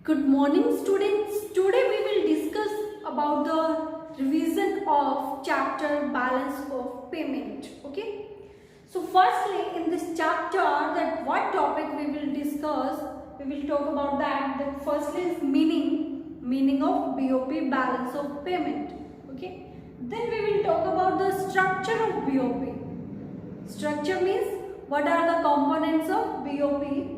Good morning students. Today we will discuss about the revision of chapter balance of payment. Okay. So firstly in this chapter that what topic we will discuss, we will talk about that firstly is meaning of BOP, balance of payment. Okay. Then we will talk about the structure of BOP. Structure means what are the components of BOP.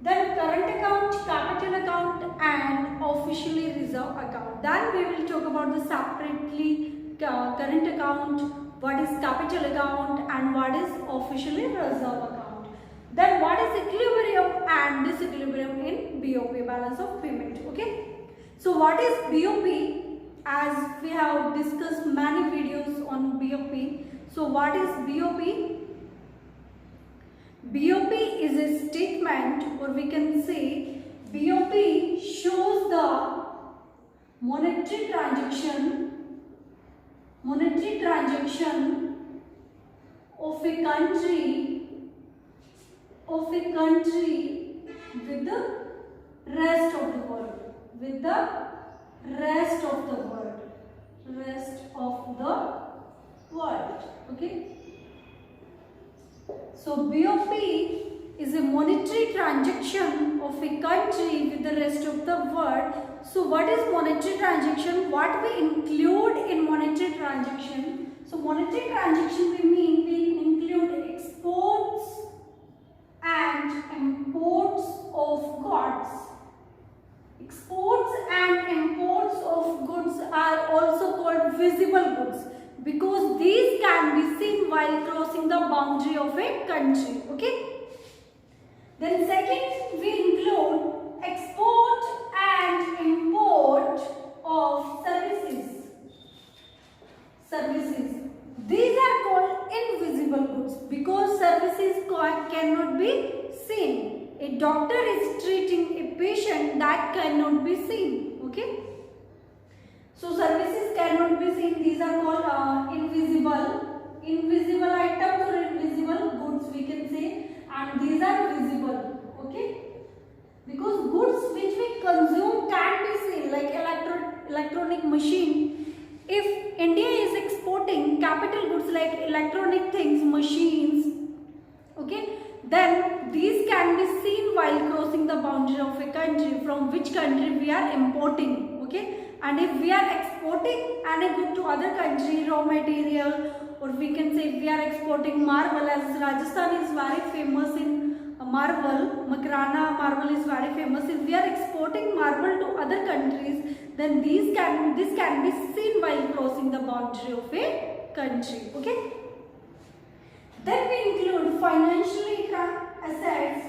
Then current account, capital account and officially reserve account. Then we will talk about the separately current account, what is capital account and what is officially reserve account. Then what is equilibrium and disequilibrium in BOP, balance of payment. Okay. So what is BOP? As we have discussed many videos on BOP. So what is BOP? BOP is a statement, or we can say BOP shows the monetary transaction of a country with the rest of the world, okay. So BOP is a monetary transaction of a country with the rest of the world. So what is monetary transaction? What we include in monetary transaction? So monetary transaction we include exports and imports of goods. Exports and imports of goods are also called visible goods, because these can be seen while crossing the boundary of a country. Okay. Then second, we include export and import of services. These are called invisible goods because services cannot be seen. A doctor is treating a patient that cannot be seen. Okay. So services cannot be seen. These are called invisible items or invisible goods, we can say, and these are visible. Okay, because goods which we consume can be seen, like electronic machine. If India is exporting capital goods like electronic things, machines, okay, then these can be seen while crossing the boundary of a country from which country we are importing. Okay. And if we are exporting any good to other country, raw material, or we can say if we are exporting marble, as Rajasthan is very famous in marble, Makrana marble is very famous. If we are exporting marble to other countries, then this can be seen while crossing the boundary of a country. Okay. Then we include financially assets.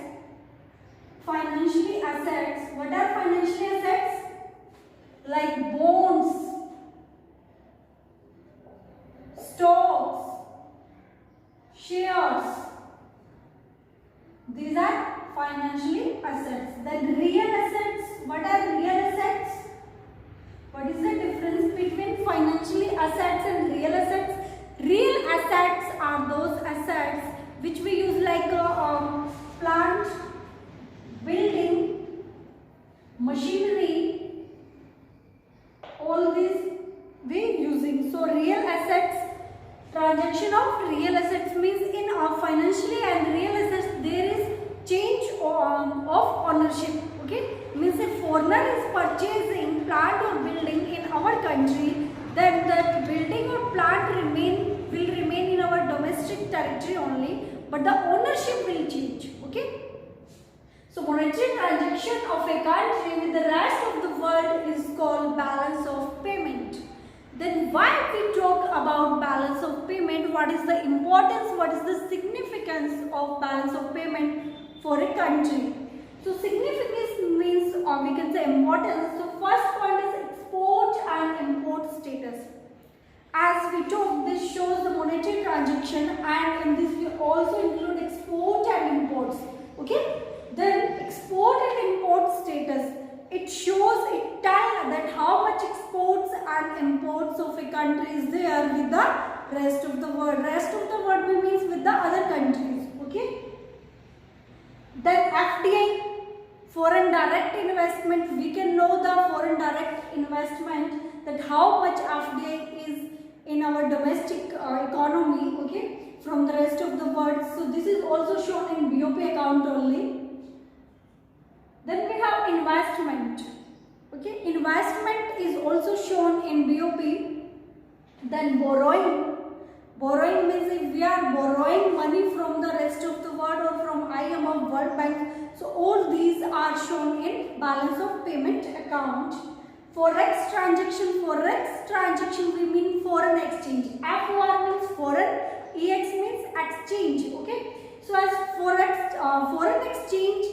Financially assets. What are financially assets? Like bonds, stocks, shares. These are financially assets. Then real assets. What are real assets? What is the difference between financially assets and real assets? Real assets are those assets which we use like plant, building, machinery. All these we using. So real assets, transaction of real assets means in financially and real assets there is change of ownership. Okay, means if foreigner is purchasing plant or building in our country, then that building or plant will remain in our domestic territory only, but the ownership will change. Okay. So monetary transaction of a country with the rest of the world is called balance of payment. Then why we talk about balance of payment? What is the importance? What is the significance of balance of payment for a country? So significance means, or we can say importance. So first point is export and import status. As we talk, this shows the monetary transaction, and in this we also include export and imports. Okay. Then export and import status. It tells that how much exports and imports of a country is there with the rest of the world. Rest of the world means with the other countries. Okay. Then FDI, Foreign direct investment, we can know the foreign direct investment, that how much FDI is in our domestic economy, okay, from the rest of the world. So this is also shown in BOP account only. Then we have investment, okay, investment is also shown in BOP. Then borrowing, borrowing means if we are borrowing money from the rest of the world or from IMF, World Bank, so all these are shown in balance of payment account. Forex transaction we mean foreign exchange. FOR means foreign, EX means exchange, okay. So as foreign exchange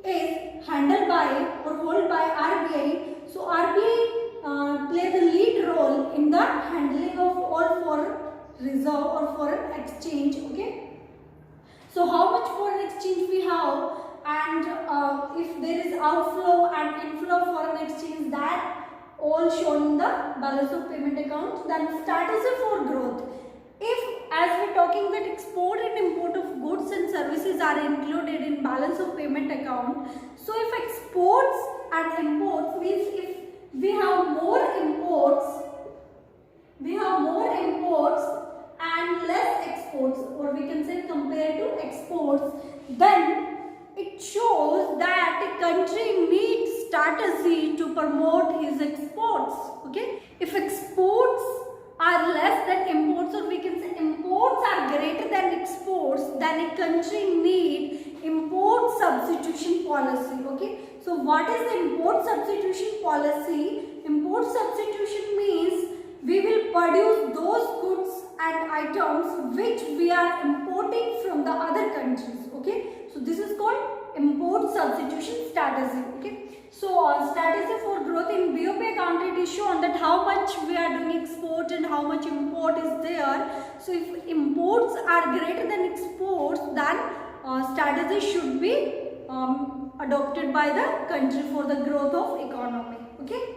is handled by or held by RBI, so RBI play the lead role in the handling of all foreign reserve or foreign exchange, okay. So how much foreign exchange we have, and if there is outflow and inflow of foreign exchange, that all shown in the balance of payment account. Then strategy for growth. If, as we are talking that export and import of goods and services are included in balance of payment account, so if exports and imports means if we have more imports and less exports, or we can say compared to exports, then it shows that a country needs strategy to promote his exports, okay. If exports are less than imports, or we can say imports are greater than exports, then a country need import substitution policy, okay. So what is the import substitution policy? Import substitution means we will produce those goods and items which we are importing from the other countries, okay. So this is called import substitution strategy, okay. So strategy for growth in BOP account, it is shown that how much we are doing export and how much import is there. So if imports are greater than exports, then strategy should be adopted by the country for the growth of economy, okay.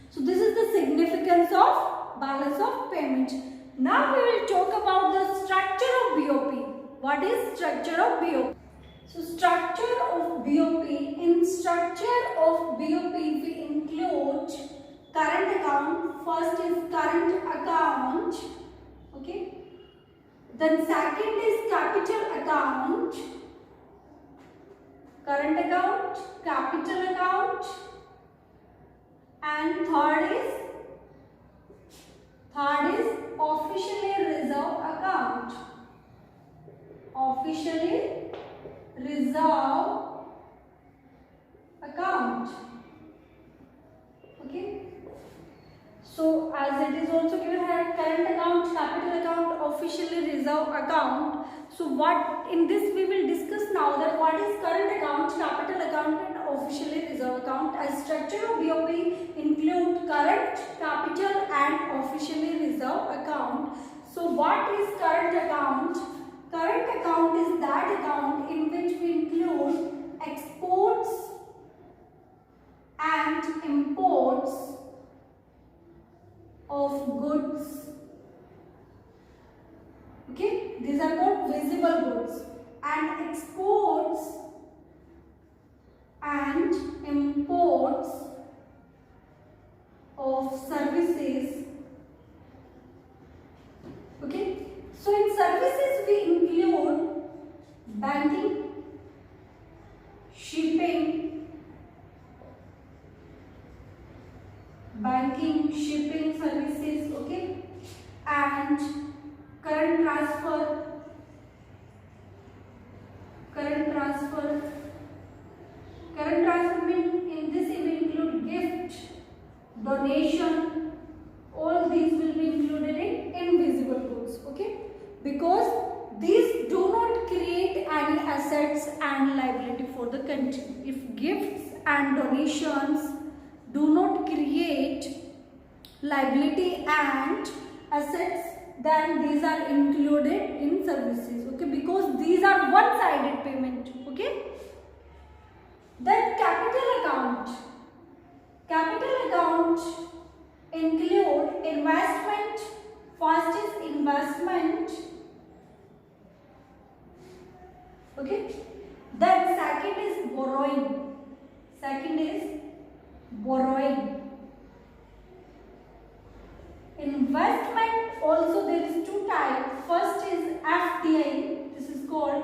So this is the significance of balance of payment. Now we will talk about the structure of BOP. What is structure of BOP? So structure of BOP, in structure of BOP we include current account. First is current account, okay. Then second is capital account, current account, capital account, and third is officially reserve account. Officially reserve account, okay. So as it is also given here, current account, capital account, officially reserve account. So what in this we will discuss now, that what is current account, capital account, and officially reserve account. As structure of BOP include current, capital, and officially reserve account. So what is current account? Current account is that account in which we include exports and imports of goods, okay. These are called visible goods, and exports and imports of services, okay. So in services we include banking, shipping services, okay, and current transfer. Current transfer means in this we include gift, donation. All these will be included in invisible goods, okay, because these do not create any assets and liability for the country. If gifts and donations do not create liability and assets, then these are included in services, okay, because these are one-sided payment, okay. Then capital account. Capital account include investment. First is investment, okay. Then second is borrowing. also there is two types. First is FDI. This is called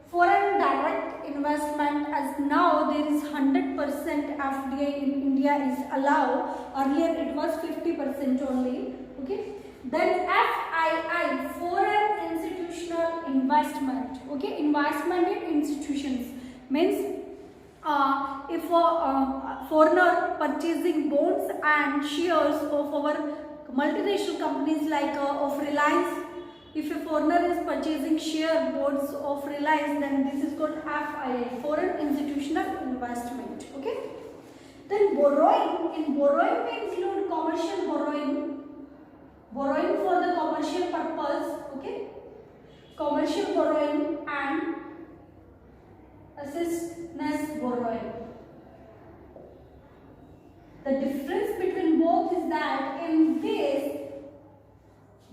foreign direct investment, as now there is 100% FDI in India is allowed. Earlier it was 50% only. Okay. Then FII, foreign institutional investment. Okay, investment in institutions means if a foreigner purchasing bonds and shares of our multinational companies like of Reliance, if a foreigner is purchasing share bonds of Reliance, then this is called FII, foreign institutional investment. Okay. Then borrowing. In borrowing we include commercial borrowing, borrowing for the commercial purpose. Okay. Commercial borrowing and assistance borrowing. The difference between both is that in this,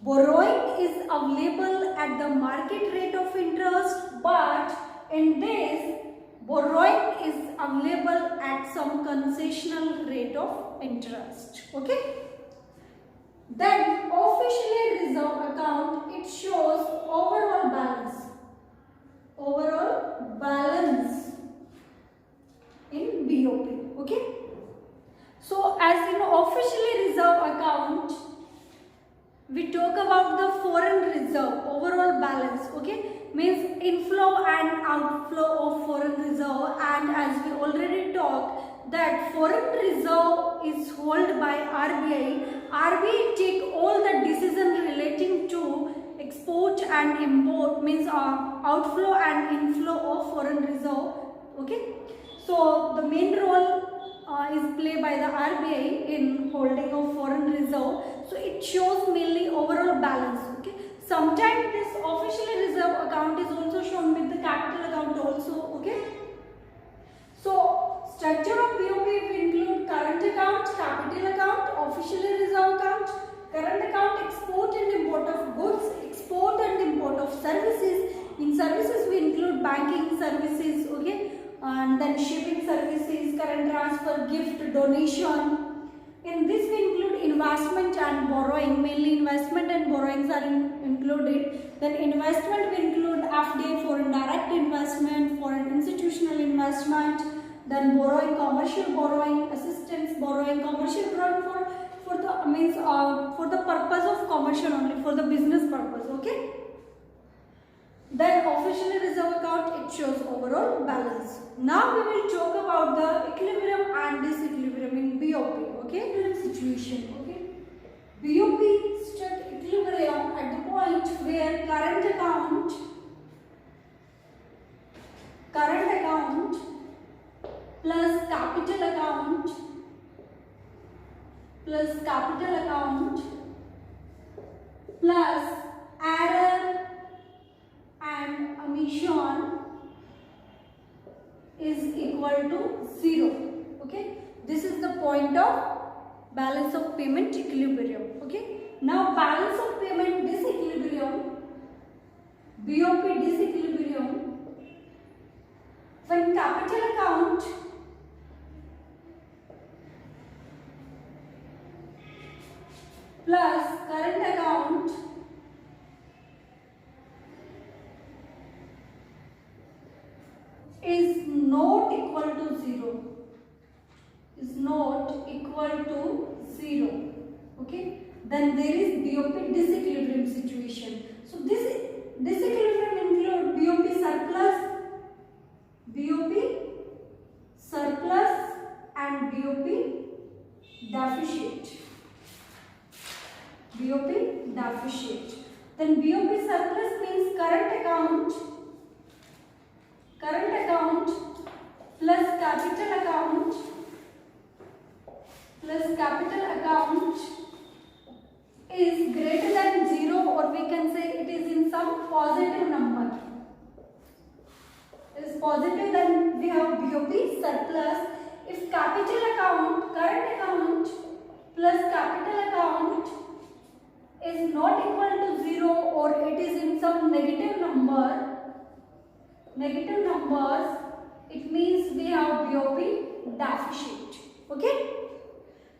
borrowing is available at the market rate of interest, but in this, borrowing is available at some concessional rate of interest. Okay. Then officially reserve account, it shows overall balance. Overall balance in BOP. Okay. So as in officially reserve account, we talk about the foreign reserve, overall balance. Okay, means inflow and outflow of foreign reserve, and as we already talked that foreign reserve is held by RBI. RBI take all the decision relating to export and import, means outflow and inflow of foreign reserve. Okay, so the main role is played by the RBI in holding of foreign reserve. So it shows mainly overall balance. Okay, sometimes this officially reserve account is also shown with the capital account also. Okay, so structure of BOP we include current account, capital account, officially reserve account, current account, export and import of goods, export and import of services. In services we include banking services. Okay, and then shipping services, current transfer, gift, donation. In this we include investment and borrowing. Mainly investment and borrowings are included. Then investment we include FDI, foreign direct investment, foreign institutional investment. Then borrowing, commercial borrowing, assistance borrowing, commercial borrowing for the means for the purpose of commercial only, for the business purpose. Okay. Then officially reserve account, it shows overall balance. Now we will talk about the equilibrium and disequilibrium in BOP. Okay, current situation. Okay, BOP struck equilibrium at the point where current account plus capital account plus error and omission is equal to 0. Okay, this is the point of balance of payment equilibrium. Okay, now balance of payment disequilibrium, BOP disequilibrium, when capital account plus current account is not equal to 0. Is not equal to 0. Okay, then there is BOP disequilibrium situation. So this disequilibrium include BOP surplus and BOP deficit. BOP deficit. Then BOP surplus means current account plus capital account is greater than 0, or we can say it is in some positive number. It is positive, then we have BOP surplus. If capital account, current account plus capital account is not equal to 0, or it is in some negative numbers, it means we have BOP deficit. Okay,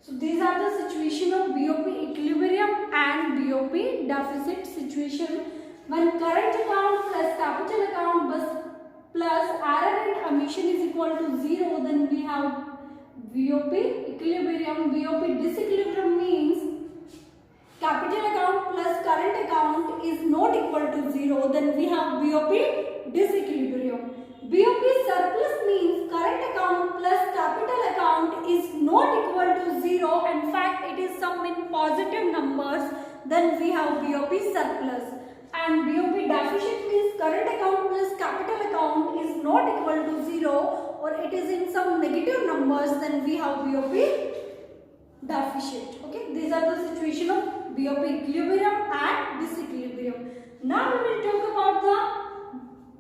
So these are the situation of BOP equilibrium and BOP deficit situation. When current account plus capital account plus error in omission is equal to 0, then we have BOP equilibrium. BOP disequilibrium means capital account plus current account is not equal to 0, then we have BOP disequilibrium. BOP surplus means current account plus capital account is not equal to 0. In fact, it is sum in positive numbers, then we have BOP surplus. And BOP deficit means current account plus capital account is not equal to 0 or it is in some negative numbers, then we have BOP deficit. Okay, these are the situation of BOP equilibrium and disequilibrium. Now we will talk about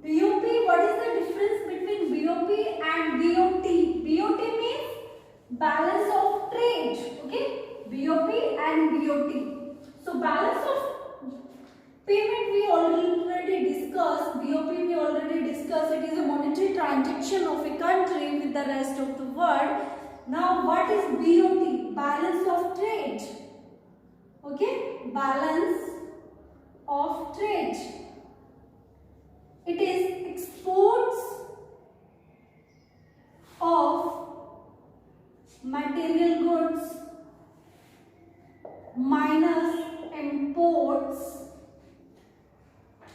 the BOP. What is the difference between BOP and BOT? BOT means balance of trade. Okay, BOP and BOT. So balance of payment we already discussed. BOP we already discussed. It is a monetary transaction of a country with the rest of the world. Now what is BOT? Balance of trade. Okay, balance of trade. It is exports of material goods minus imports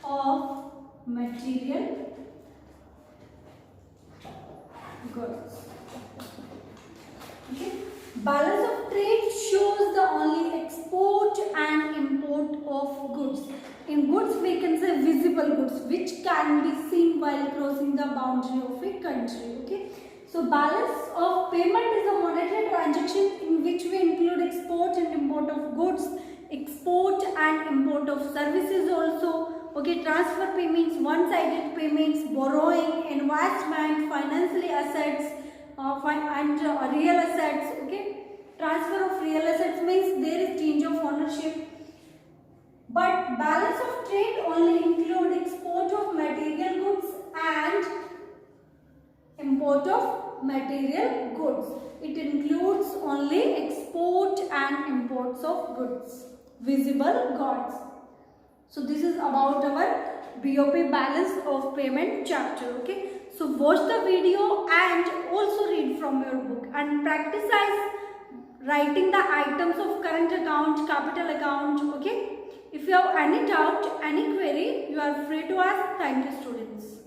of material goods. Okay. Balance of trade shows the only export and import of goods. In goods we can say visible goods which can be seen while crossing the boundary of a country. Okay. So balance of payment is a monetary transaction in which we include export and import of goods, export and import of services also. Okay, transfer payments, one-sided payments, borrowing, investment, financial assets and real assets. Okay, transfer of real assets means there is change of ownership. But balance of trade only include export of material goods and import of material goods. It includes only export and imports of goods, visible goods. So this is about our BOP balance of payment chapter. Okay. So watch the video and also read from your book and practice writing the items of current account, capital account. Okay. If you have any doubt, any query, you are free to ask. Thank you, students.